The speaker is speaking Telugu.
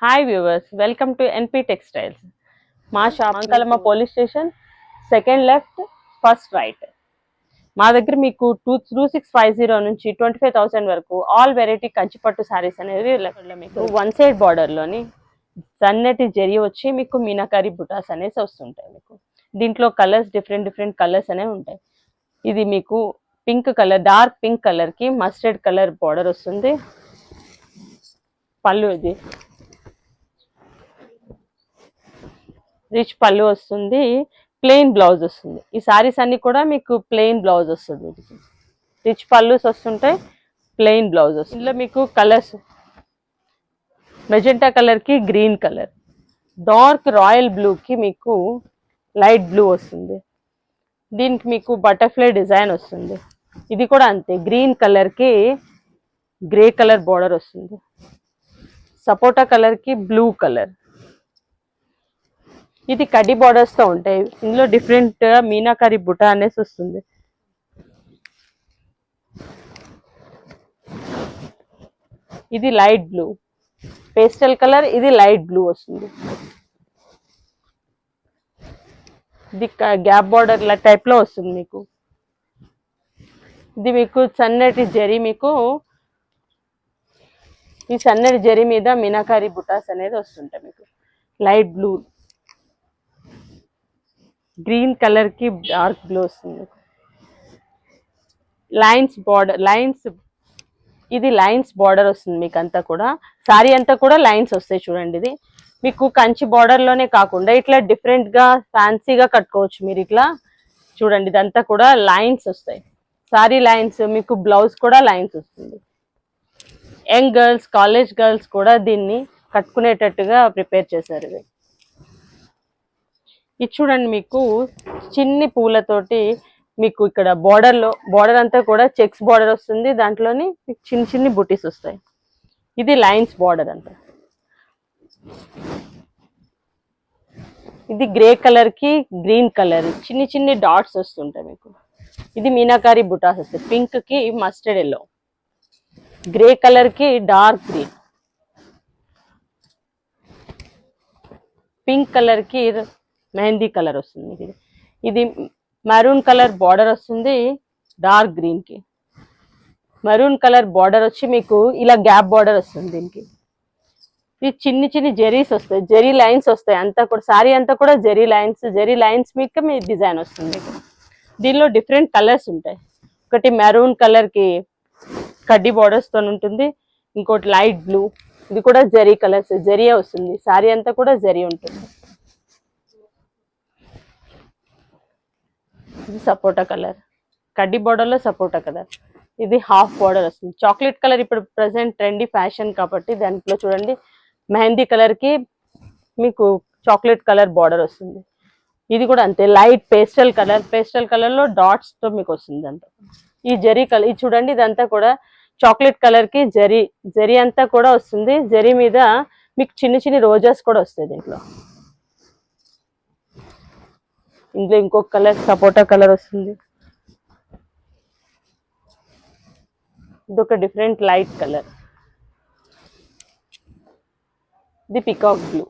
Hi viewers, welcome to NP Textiles. మా shop Ankalamma police station second left first right. మా దగ్గర మీకు 2650 నుంచి 25,000 వరకు ఆల్ వెరైటీ కంచిపట్టు సారీస్ అనేవి మీకు వన్ సైడ్ బార్డర్లోని సన్నటి జరి వచ్చి మీకు మీనాకారి బుటాస్ అనేసి వస్తుంటాయి. మీకు దీంట్లో కలర్స్ డిఫరెంట్ కలర్స్ అనేవి ఉంటాయి. ఇది మీకు పింక్ కలర్, డార్క్ పింక్ కలర్కి మస్టర్డ్ కలర్ బార్డర్ వస్తుంది. పళ్ళు ఇది రిచ్ పళ్ళు వస్తుంది, ప్లెయిన్ బ్లౌజ్ వస్తుంది. ఈ సారీస్ అన్ని కూడా మీకు ప్లెయిన్ బ్లౌజ్ వస్తుంది. రిచ్ పళ్ళుస్ వస్తుంటాయి, ప్లెయిన్ బ్లౌజ్ వస్తుంది. ఇందులో మీకు కలర్స్ మెజెంటా కలర్కి గ్రీన్ కలర్, డార్క్ రాయల్ బ్లూకి మీకు లైట్ బ్లూ వస్తుంది. దీనికి మీకు బటర్ఫ్లై డిజైన్ వస్తుంది. ఇది కూడా అంతే, గ్రీన్ కలర్కి గ్రే కలర్ బార్డర్ వస్తుంది. సపోటా కలర్కి బ్లూ కలర్. ఇది కడ్డీ బార్డర్స్ తో ఉంటాయి. ఇందులో డిఫరెంట్ మీనాకారి బుటా అనేసి వస్తుంది. ఇది లైట్ బ్లూ, పేస్టల్ కలర్, ఇది లైట్ బ్లూ వస్తుంది. ఇది గ్యాప్ బార్డర్ టైప్ లో వస్తుంది మీకు. ఇది మీకు సన్నటి జరీ, మీకు ఈ సన్నటి జరీ మీద మీనాకారి బుటాస్ అనేది వస్తుంటాయి. మీకు లైట్ బ్లూ, గ్రీన్ కలర్ కి డార్క్ బ్లూ వస్తుంది. లైన్స్ బార్డర్, లైన్స్, ఇది లైన్స్ బార్డర్ వస్తుంది మీకు అంతా కూడా. సారీ అంతా కూడా లైన్స్ వస్తాయి చూడండి. ఇది మీకు కంచి బార్డర్ లోనే కాకుండా ఇట్లా డిఫరెంట్ గా ఫ్యాన్సీగా కట్టుకోవచ్చు మీరు. ఇట్లా చూడండి, ఇదంతా కూడా లైన్స్ వస్తాయి. సారీ లైన్స్, మీకు బ్లౌజ్ కూడా లైన్స్ వస్తుంది. యంగ్ గర్ల్స్, కాలేజ్ గర్ల్స్ కూడా దీన్ని కట్టుకునేటట్టుగా ప్రిపేర్ చేశారు. ఇది చూడండి, మీకు చిన్ని పూలతోటి మీకు ఇక్కడ బార్డర్ అంతా కూడా చెక్స్ బార్డర్ వస్తుంది. దాంట్లోని మీకు చిన్ని బుటీస్ వస్తాయి. ఇది లైన్స్ బార్డర్ అంతా. ఇది గ్రే కలర్ కి గ్రీన్ కలర్ చిన్ని డాట్స్ వస్తుంటాయి మీకు. ఇది మీనాకారి బుటాస్ వస్తాయి. పింక్ కి మస్టర్డ్ ఎల్లో, గ్రే కలర్ కి డార్క్ గ్రీన్, పింక్ కలర్ కి మెహందీ కలర్ వస్తుంది. ఇది మెరూన్ కలర్ బార్డర్ వస్తుంది. డార్క్ గ్రీన్ కి మెరూన్ కలర్ బార్డర్ వచ్చి మీకు ఇలా గ్యాప్ బార్డర్ వస్తుంది. దీనికి ఇది చిన్ని జెరీస్ వస్తాయి, జెరీ లైన్స్ వస్తాయి. అంతా కూడా సారీ అంతా కూడా జెరీ లైన్స్ మీకు మీ డిజైన్ వస్తుంది. దీనిలో డిఫరెంట్ కలర్స్ ఉంటాయి. ఒకటి మెరూన్ కలర్ కి కడ్డీ బార్డర్స్ తో ఉంటుంది. ఇంకోటి లైట్ బ్లూ, ఇది కూడా జెరీ కలర్స్, జెరీయే వస్తుంది. సారీ అంతా కూడా జెరీ ఉంటుంది. ఇది సపోటా కలర్, కడ్డీ బార్డర్ లో సపోటా కలర్. ఇది హాఫ్ బార్డర్ వస్తుంది. చాక్లెట్ కలర్ ఇప్పుడు ప్రెసెంట్ ట్రెండీ ఫ్యాషన్ కాబట్టి దాంట్లో చూడండి మెహందీ కలర్ కి మీకు చాక్లెట్ కలర్ బార్డర్ వస్తుంది. ఇది కూడా అంతే, లైట్ పేస్టల్ కలర్ లో డాట్స్ తో మీకు వస్తుంది అంతా. ఈ జరీ కలర్, ఇది చూడండి, ఇదంతా కూడా చాక్లెట్ కలర్ కి జరీ అంతా కూడా వస్తుంది. జరీ మీద మీకు చిన్ని రోజెస్ కూడా వస్తాయి. ఇందులో ఇంకొక కలర్ సపోటా కలర్ వస్తుంది. ఇదొక డిఫరెంట్ లైట్ కలర్. ఇది పికాక్ బ్లూ.